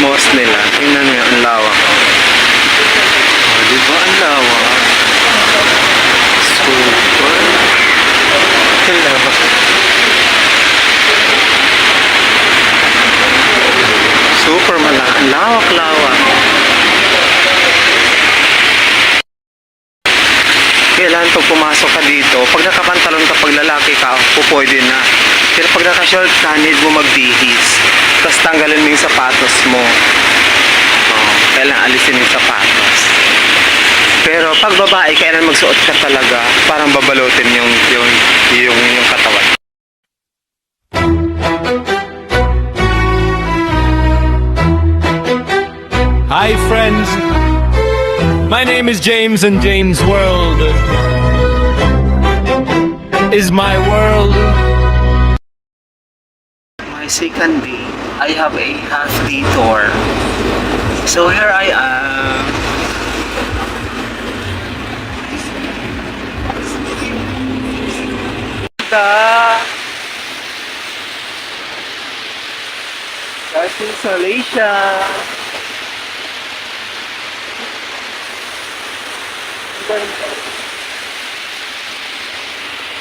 mosque nila. Tingnan niyo, ang lawak. Oh, di ba ang lawak? Super. Ang lawak. Super malaki. Lawak-lawak. Kailangan pag pumasok ka dito, pag nakapantalon ka, pag lalaki ka, pwede na. Pero pag naka-short ka, need mo magbihis. Tapos tanggalin mo yung sapatos mo. Oh, kailangan alisin yung sapatos. Pero pag babae, kailangan magsuot ka talaga, parang babalutin yung katawan. Hi friends, my name is James and James World is my world. My second day, I have a half day tour. So here I am. That's in Malaysia.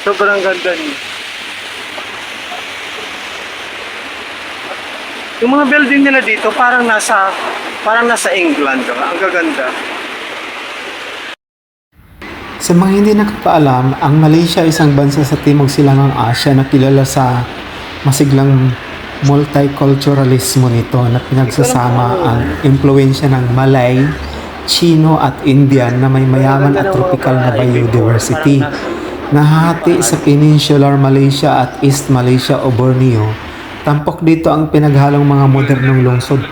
Sobrang ganda niya. Yung mga building nila dito parang nasa England, ang gaganda. Sa mga hindi nakakaalam, ang Malaysia ay isang bansa sa Timog Silangang Asya na kilala sa masiglang multiculturalismo nito na pinagsasama ang impluensya ng Malay, Chino at Indian na may mayaman at tropical na biodiversity. Nahahati sa Peninsular Malaysia at East Malaysia o Borneo. Tampok dito ang pinaghalong mga modernong lungsod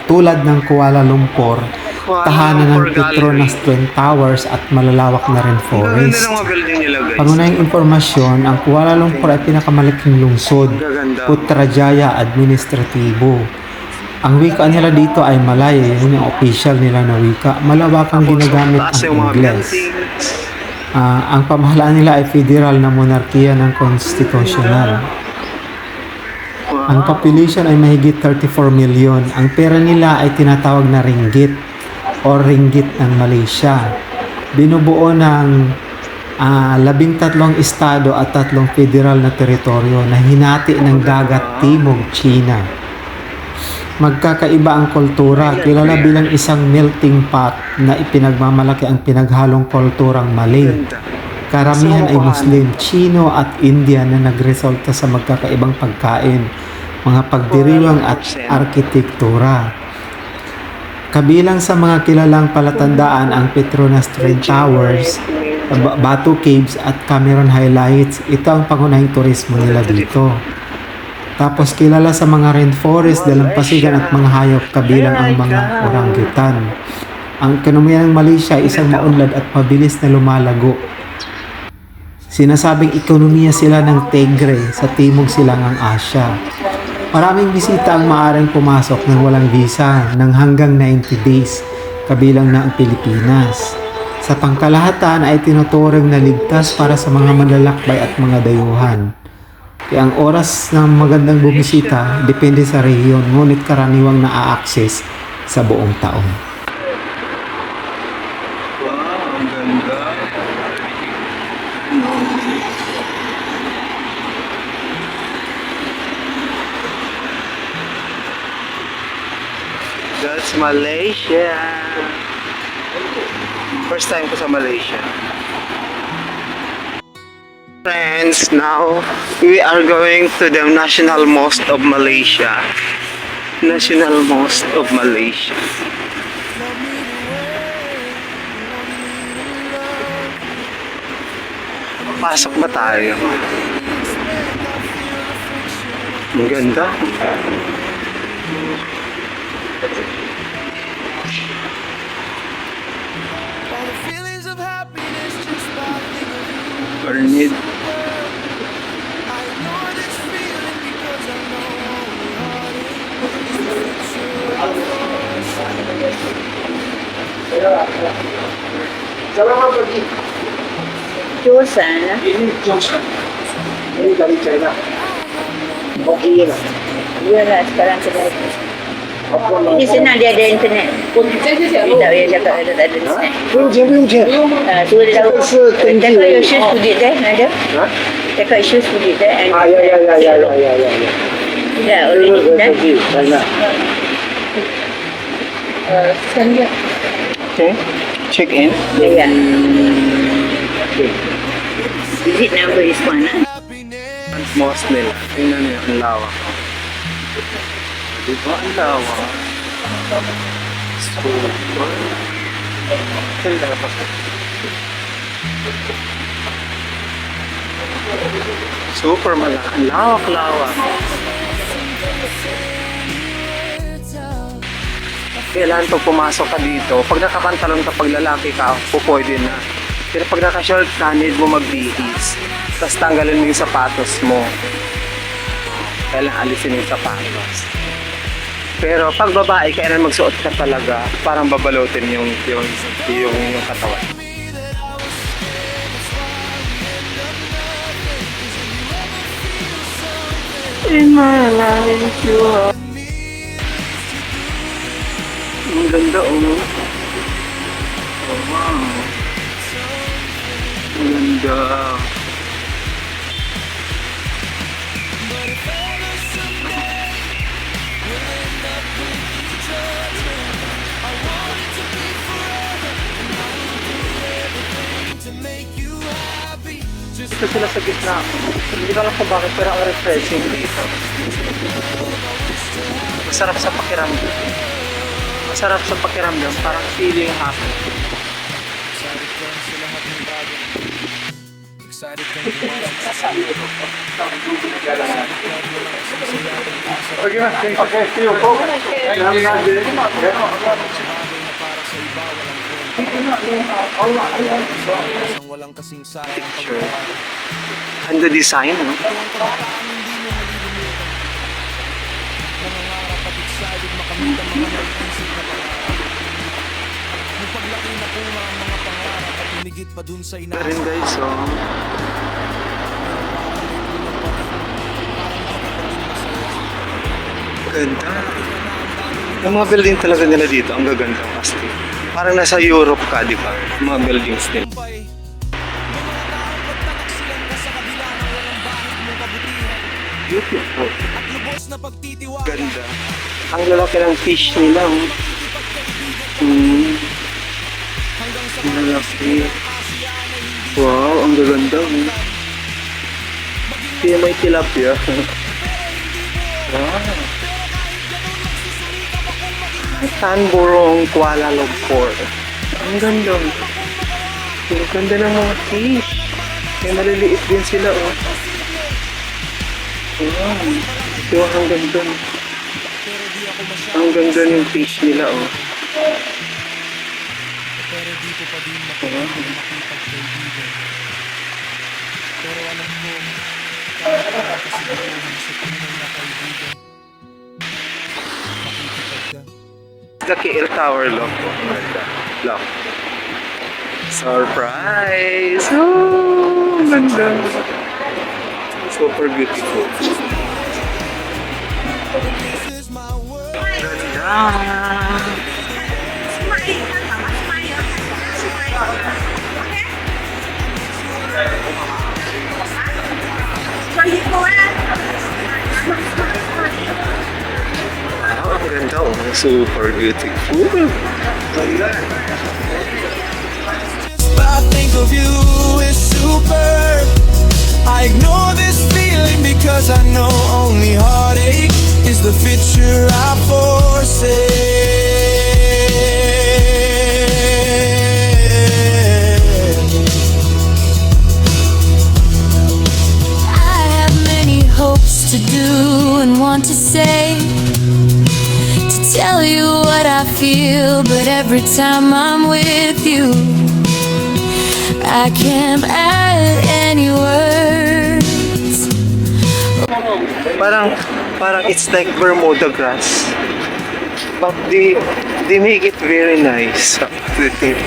tulad ng Kuala Lumpur, tahanan ng Petronas Twin Towers at malalawak na rin forest. Pangunahing informasyon, ang Kuala Lumpur ay pinakamalaking lungsod, Putrajaya Administratibo. Ang wika nila dito ay Malay, yun yung official nila na wika. Malawakang ginagamit ang Ingles. Ang pamahalaan nila ay federal na monarkiya ng konstitusyonal. Ang population ay mahigit 34 million. Ang pera nila ay tinatawag na ringgit o ringgit ng Malaysia. Binubuo ng 13 estado at 3 federal na teritoryo na hinati ng dagat timog China. Magkakaiba ang kultura, kilala bilang isang melting pot na ipinagmamalaki ang pinaghalong kulturang Malay. Karamihan ay Muslim, Chino at Indian na nagresulta sa magkakaibang pagkain, mga pagdiriwang at arkitektura. Kabilang sa mga kilalang palatandaan ang Petronas Twin Towers, Batu Caves at Cameron Highlights. Ito ang pangunahing turismo nila dito. Tapos kilala sa mga rainforest, dalampasigan at mga hayop kabilang ang mga orangutan. Ang ekonomiya ng Malaysia ay isang maunlad at mabilis na lumalago. Sinasabing ekonomiya sila ng Tigre sa Timog Silangang Asya. Maraming bisita ang maaaring pumasok ng walang visa ng hanggang 90 days, kabilang na ang Pilipinas. Sa pangkalahatan ay tinuturing na ligtas para sa mga manlalakbay at mga dayuhan. Kaya ang oras ng magandang bumisita depende sa rehiyon, ngunit karaniwang na-access sa buong taon. Wow, ang ganda. That's Malaysia. First time ko sa Malaysia. Friends, now we are going to the National Mosque of Malaysia. National Mosque of Malaysia. Pasok ba tayo? Ang ganda. Bernid. Salamat lagi. Josan. Ini Josan. Ini dari China. Okay na. Yun na, sekarang kita. Di sana dia ada internet. Dia tak payah cakap ada tak ada internet. 不用钱。 Tu dia tahu. 这是登记 Cakap your shoes put it there, ada? Cakap shoes put it there. And 呀。 Yeah, 这 already 个 done. 登记在那。 Send dia. Okay. Check in. Yeah. Visit number is one. Most nila. Tingnan niyo, ang lawak. Di ba ang lawak? Super. Ganda pa. Super malaki. Ang lawak-lawak. Kailangan pag pumasok ka dito, pag nakapantalon ka, pag lalaki ka, pwede na. Pero pag naka-short ka, need mo magbihis. Tapos tanggalin mo yung sapatos mo. Kailangan alisin yung sapatos. Pero pag babae, kailangan magsuot ka talaga, parang babalutin yung katawan. In my life, you are. Ang ganda, oh. Oh, wow. Ang ganda. Dito sila sa gitna. Hindi ko alam kung bakit, pero ang refreshing dito. Masarap sa pakiramdam. Masarap sa pakiramdam, parang feeling happy. Okay na, thanks again. See you, folks. Have a nice day. Picture. And the design, no? Rin guys, so ganda. Yung mga building talaga nila dito, ang gaganda kasi. Parang nasa Europe ka, di ba? Yung mga buildings nila. Beautiful. Ganda. Ang lalaki ng fish nila. Oh. Ang lalaki. Wow, ang gaganda. Oh. Kaya may tilapia. Wow. Tanburong, Kuala Lumpur. Ang ganda. Ang ganda ng mga fish. Kaya maliliit din sila, oh. Wow. Ito ang ganda. Ang ganda ng fish nila, oh. The KL Tower look. Look. Surprise! Oh, ang ganda. Super beautiful. Ganda. Wow, ang ganda. Oh, super beautiful. I think of you is super. I ignore this feeling because I know only heartache is the future I foresee. I have many hopes to do and want to say, to tell you what I feel, but every time I'm with you, I can't add any words. Parang it's like Bermuda grass. But they make it very nice.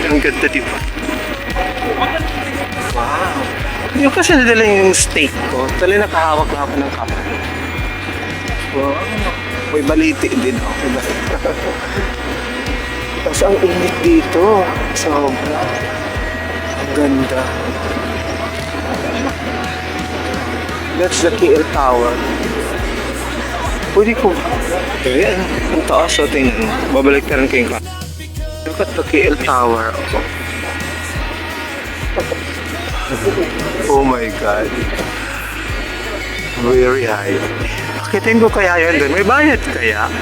Ang ganda, di ba? Wow. Yung kasi nadala yung steak ko. Tali nakahawak na ako ng kamay. Wow. May baliti din ako. Tapos ang init dito. Sobra. Ang ganda. That's the KL Tower. Pwede ko. Eh, ang taas o tingnan mo. Babalik na rin kayong ka. Look at the KL Tower. Oh my God. Very high. Akitin ko kaya yun doon. May bayad kaya?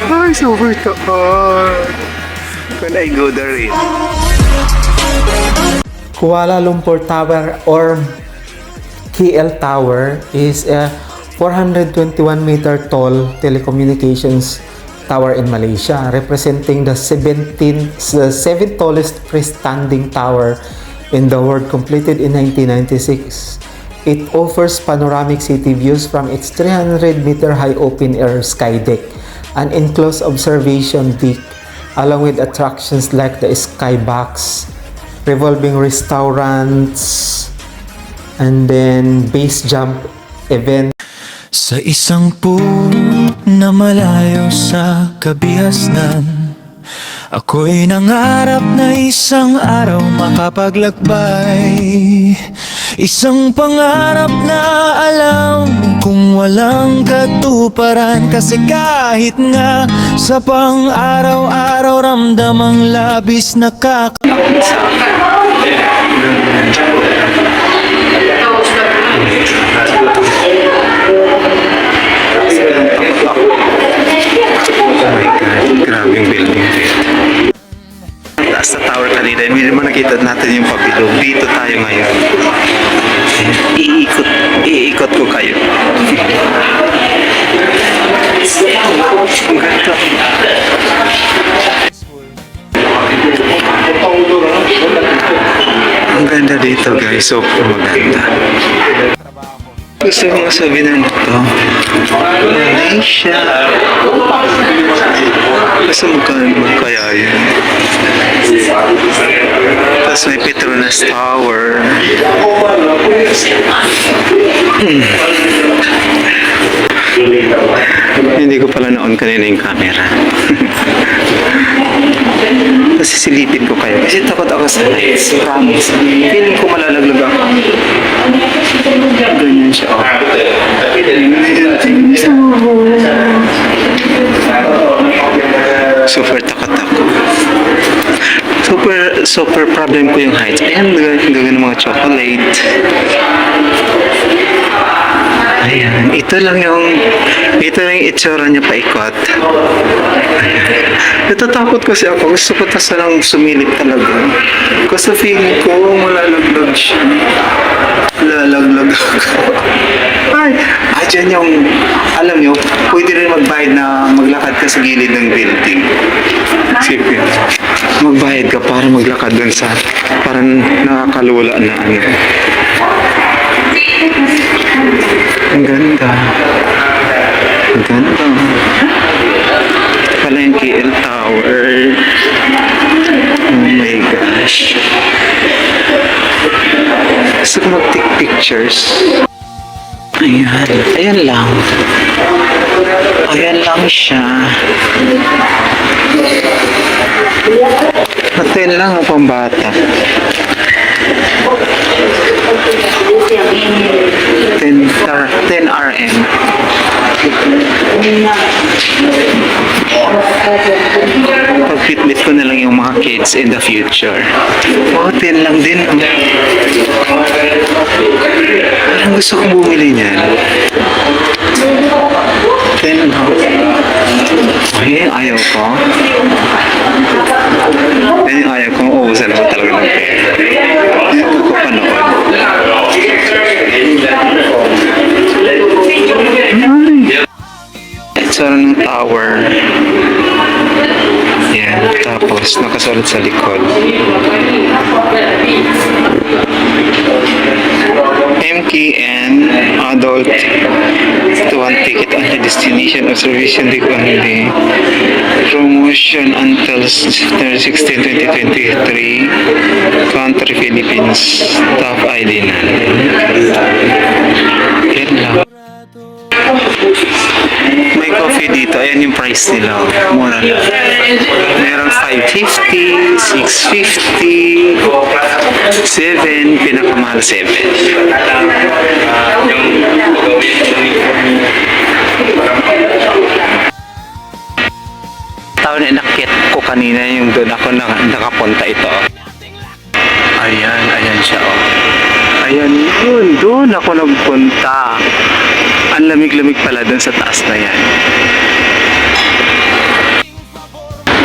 Ay, super taas. When I go there rin. Kuala Lumpur Tower or KL Tower is a 421 meter tall telecommunications tower in Malaysia, representing the 7th tallest freestanding tower in the world, completed in 1996. It offers panoramic city views from its 300 meter high open air sky deck, an enclosed observation deck, along with attractions like the skybox, revolving restaurants, and then base jump event. Sa isang puno na malayo sa kabihasnan, ako'y nangarap na isang araw makapaglakbay. Isang pangarap na alam kung walang katuparan, kasi kahit nga sa pang-araw-araw ramdam ang labis na Grabe yung building dito. Taas na tower kanina. Hindi naman nakita natin yung pabilog. Dito tayo ngayon. Iikot ko kayo. Ang ganda. Ang ganda dito guys. Super maganda. Gusto ko nga sabihin na ito. Malaysia. Kasi magkano kaya yun? Tapos may Petronas Tower. Hindi ko pala na-on kanina yung camera. Kasi silipin ko kayo. Kasi takot ako sa lights. Promise. Feeling ko malalaglag ako. Ganyan siya. Oh. Super takot ako. Super problem ko yung heights. Ayan, gagawin ng mga chocolate. Ayan, ito lang yung itsura niya paikot. Ayan. Natatakot kasi ako. Gusto ko tas lang sumilip talaga. Kasi feeling ko malalaglag siya. Lalaglag ako. Ay, dyan yung, alam nyo, pwede rin magbayad na maglakad ka sa gilid ng building. Sipin. Magbayad ka para maglakad dun sa, parang nakakalula na ano. Ang ganda. Ang ganda. Ito pala yung KL Tower. Oh my gosh. Gusto ko mag-take pictures. Ayan. Ayan lang. Ayan lang siya. Hotel lang ang pambata. 10 RM. Pag-fitbit ko na lang yung mga kids in the future. Oh, 10 lang din. Parang gusto kong bumili niyan. 10 lang. Ay, ayaw ko. Yan yung ayaw ko. Uubusan naman talaga ng pera. Hindi ko panood. Itsura ng tower. Yan. Tapos, nakasulat sa likod. MKN adult to one ticket only, destination observation deck only, promotion until September 16, 2023, country Philippines, staff ID na. Yan lang. May may coffee dito. Ayan yung price nila. Mura lang. Merong 550, 650, 7, pinakamahal 7. Taon na inakyat ko kanina yung doon ako nakapunta ito. Ayan, ayan siya oh. Ayan yun, doon ako nagpunta. Ang lamig-lamig pala doon sa taas na yan.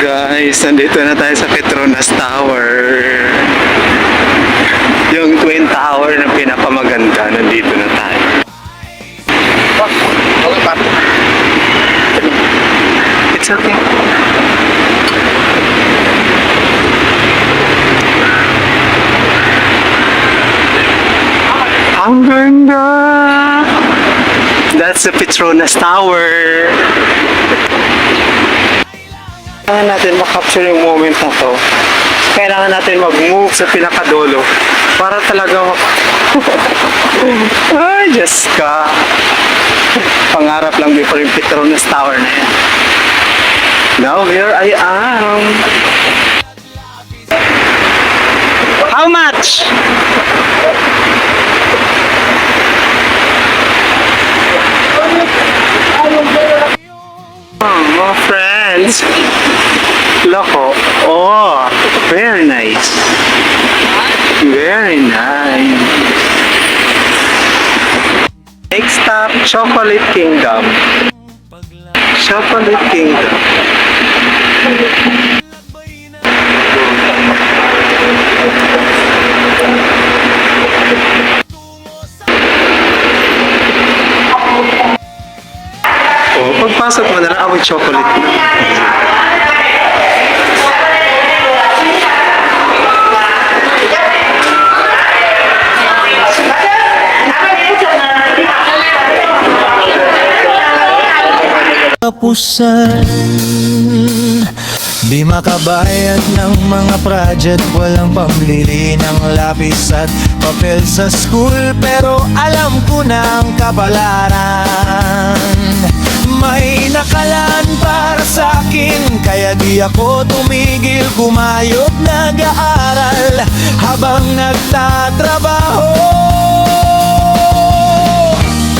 Guys, nandito na tayo sa Petronas Tower. Yung Twin Tower na pinapamaganda, nandito na tayo. It's okay. Ang ganda! That's the Petronas Tower. Kailangan natin makapture yung moment na to. Kailangan natin mag-move sa pinakadulo para talaga ay, Diyos ka. Pangarap lang before yung Petronas Tower na yan. Now here I am. How much? Oh, mga friends. Loko. Oh, very nice. Very nice. Next stop, Chocolate Kingdom. Chocolate Kingdom. Oh, pagpasok mo na lang, amoy chocolate na. Kapusan, di makabayad ng mga project, walang pambili ng lapis at papel sa school, pero alam ko na ang kapalaran. May nakalaan para sa akin, kaya di ako tumigil, kumayod, nag-aaral habang nagtatrabaho.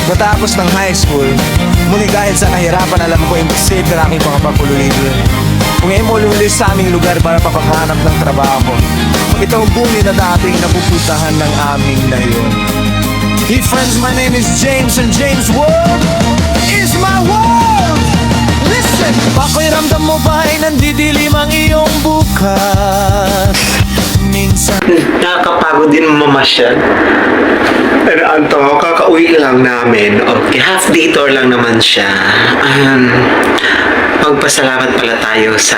Matapos ng high school, muli dahil sa kahirapan, alam ko imposible ang aking mga pagpululido. Kung ngayon mo lulis sa aming lugar para papakahanap ng trabaho, ito ang bumi na dating napupuntahan ng aming layon. Hey friends, my name is James and James World is my world. Listen, pakiramdam mo ba ay nandidilim ang iyong bukas? Minsan Nakakapagod din mamasyal. Pero anto, kakauwi lang namin. Okay, half day tour lang naman siya. Magpasalamat pala tayo sa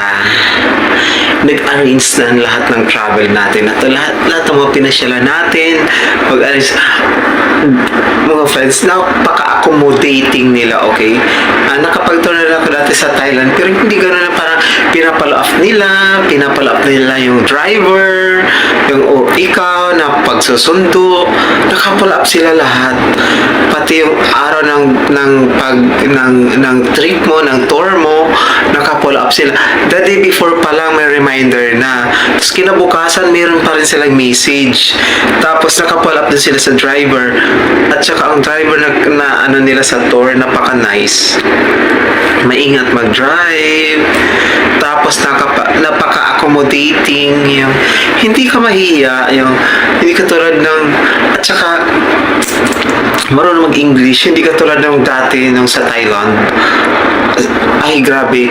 nag-arrange na lahat ng travel natin. At lahat ng mga pinasyalan natin, mag-arrange, mga friends, napaka-accommodating nila, okay? Nakapag-tour na ako dati sa Thailand, pero hindi gano'n na parang pinapalo-off nila yung driver, yung ikaw na pagsusundo, nakapalo-off sila lahat. Pati yung araw ng trip mo, ng tour mo, nakapolo up sila. The day before pa lang may reminder na. Tapos kinabukasan, mayroon pa rin silang message. Tapos nakapolo up din sila sa driver. At saka ang driver na ano nila sa tour, napaka-nice. Maingat mag-drive. Tapos napaka-accommodating. Yung, hindi ka mahiya. Yung, hindi ka tulad ng... At saka marunong mag-English, hindi ka tulad ng dati nung sa Thailand. Ay, grabe.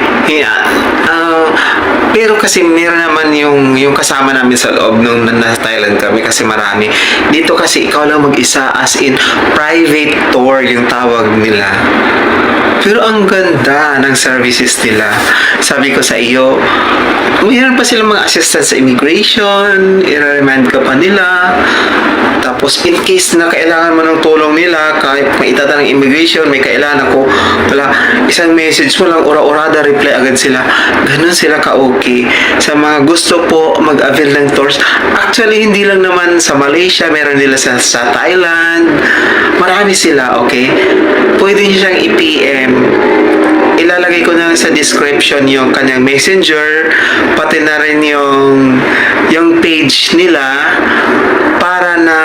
Pero kasi meron naman yung kasama namin sa loob nung nasa Thailand kami kasi marami. Dito kasi ikaw lang mag-isa, as in private tour yung tawag nila. Pero ang ganda ng services nila. Sabi ko sa iyo, mayroon pa silang mga assistant sa immigration, i-remind ka pa nila. Tapos in case na kailangan mo ng tulong nila, kahit may itata ng immigration, may kailangan ako, wala, isang message mo lang, ura-urada, reply agad sila. Ganun sila ka-okay. Sa mga gusto po mag-avail ng tours, actually hindi lang naman sa Malaysia, meron nila sa Thailand, marami sila, okay? Pwede nyo siyang i-PM ilalagay ko na sa description yung kanyang messenger, pati na rin yung page nila para na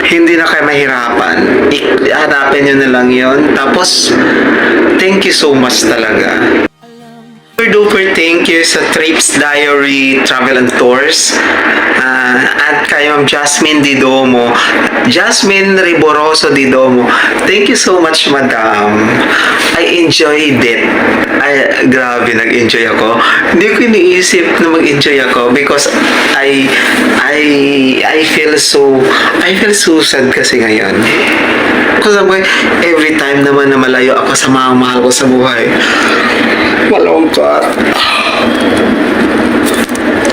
hindi na kayo mahirapan. Hanapin nyo na lang yon. Tapos, thank you so much talaga. Super thank you sa Trips Diary Travel and Tours at kay Ma'am Jasmine Didomo, Jasmine Riboroso Didomo. Thank you so much, Madam. I enjoyed it. Ay, grabe, nag-enjoy ako. Hindi ko iniisip na mag-enjoy ako because I feel so sad kasi ngayon. Kasi every time naman na malayo ako sa mga mahal ko sa buhay, malungkot.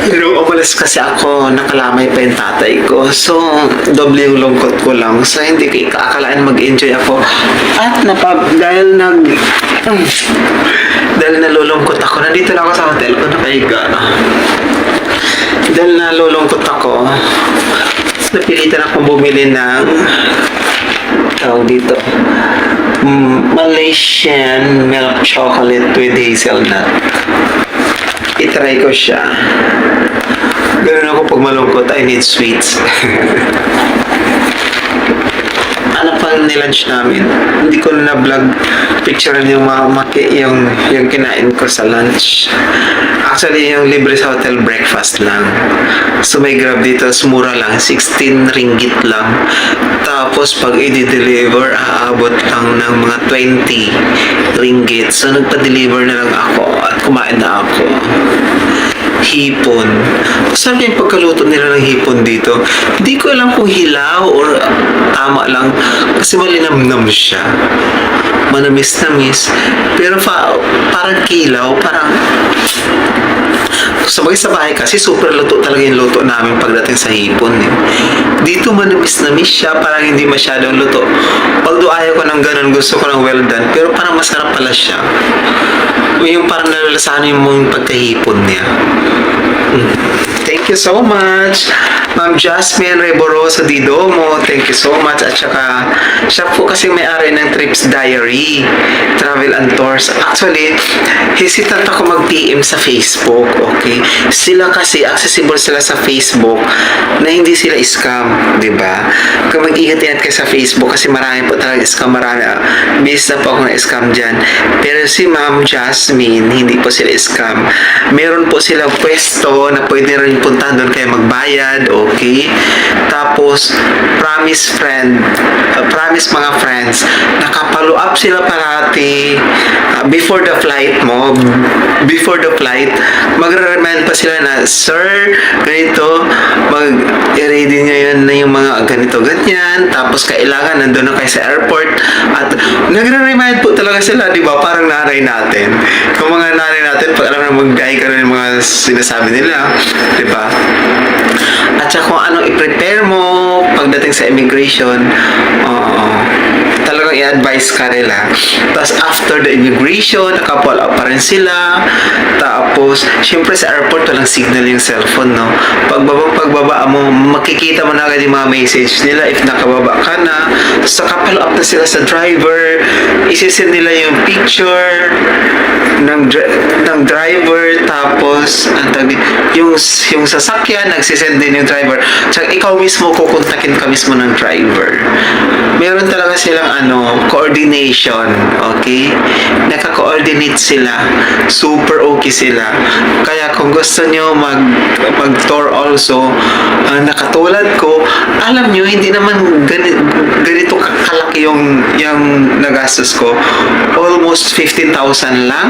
Pero umalis kasi ako, nakalamay pa yung tatay ko. So, doble yung lungkot ko lang. So, hindi ko ikakalain mag-enjoy ako. At dahil nalulungkot ako, nandito lang ako sa hotel ko, nakahiga. Dahil nalulungkot ako, napilitan akong bumili ng tawag dito, Malaysian milk chocolate with hazelnut. I-try ko siya. Ganun ako pag malungkot, I need sweets. Ano pang nilunch namin? Hindi ko na vlog picture yung yung kinain ko sa lunch. Actually, yung libre sa hotel breakfast lang. So may Grab dito, mura lang, 16 ringgit lang. Tapos pag i-deliver, aabot lang ng mga 20 ringgit. So nagpa-deliver na lang ako at kumain na ako. Hipon. Sabi yung pagkaluto nila ng hipon dito, hindi ko alam kung hilaw or tama lang kasi malinamnam siya. Manamis-namis. Pero parang kilaw, parang sabay sa bahay kasi super luto talaga yung luto namin pagdating sa hipon eh. Dito manamis-namis siya, parang hindi masyadong luto. Pag ayaw ko ng ganun, gusto ko ng well done, pero parang masarap pala siya. Yung parang nalalasahan yung pagkahipon niya. Thank you so much, Ma'am Jasmine Reborosa Didomo. Thank you so much. At saka, siya po kasi may-ari ng Trips Diary Travel and Tours. Actually, hesitant ako mag-PM sa Facebook, okay? Sila kasi, accessible sila sa Facebook na hindi sila scam, di ba? Kung mag-ingat-ingat kayo sa Facebook kasi marami po talaga scam, marami. Bisa po ako na scam dyan. Pero si Ma'am Jasmine, hindi po sila scam. Meron po silang pwesto na pwede rin puntahan doon kayo magbayad, okay? Tapos, promise mga friends, nakapalo up sila parati before the flight, magre-remind pa sila na, sir, ganito, mag-ready nyo yun na yung mga ganito, ganyan, tapos kailangan nandun na kayo sa airport, at nagre-remind po talaga sila, di ba? Parang nanay natin. Kung mga nanay natin, pag alam na mag-guide ka na yung mga sinasabi nila, di ba? At saka kung anong i-prepare mo pagdating sa immigration, talagang i-advise ka nila. Tapos after the immigration, nakapala pa rin sila. Tapos, syempre sa airport, walang signal yung cellphone, no? Pagbaba mo, makikita mo na agad yung mga message nila if nakababa ka na. Tapos nakapalo up na sila sa driver. Isisend nila yung picture ng driver. Tapos, yung sasakyan, nagsisend din yung driver. Tsaka ikaw mismo, kukontakin ka mismo ng driver. Meron talaga silang coordination, okay? Naka-coordinate sila. Super okay sila. Kaya kung gusto nyo mag-tour also, nakatulad ko, alam nyo, hindi naman ganito kalaki yung nagastos ko. Almost 15,000 lang.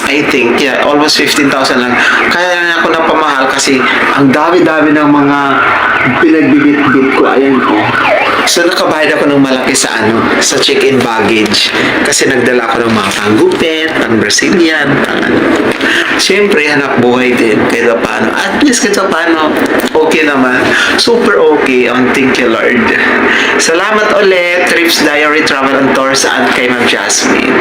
I think, yeah, almost 15,000 lang. Kaya na ako napamahal kasi ang dami-dami ng mga pinagbibit-bit ko. Ayan ko. So, nakabayad ako ng malaki sa check-in baggage. Kasi nagdala ako ng mga panggupit, pang Brazilian, Siyempre, hanap buhay din. Kahit paano. At least kahit paano, okay naman. Super okay. Thank you, Lord. Salamat ulit, Trips Diary Travel and Tours at kay Ma'am Jasmine.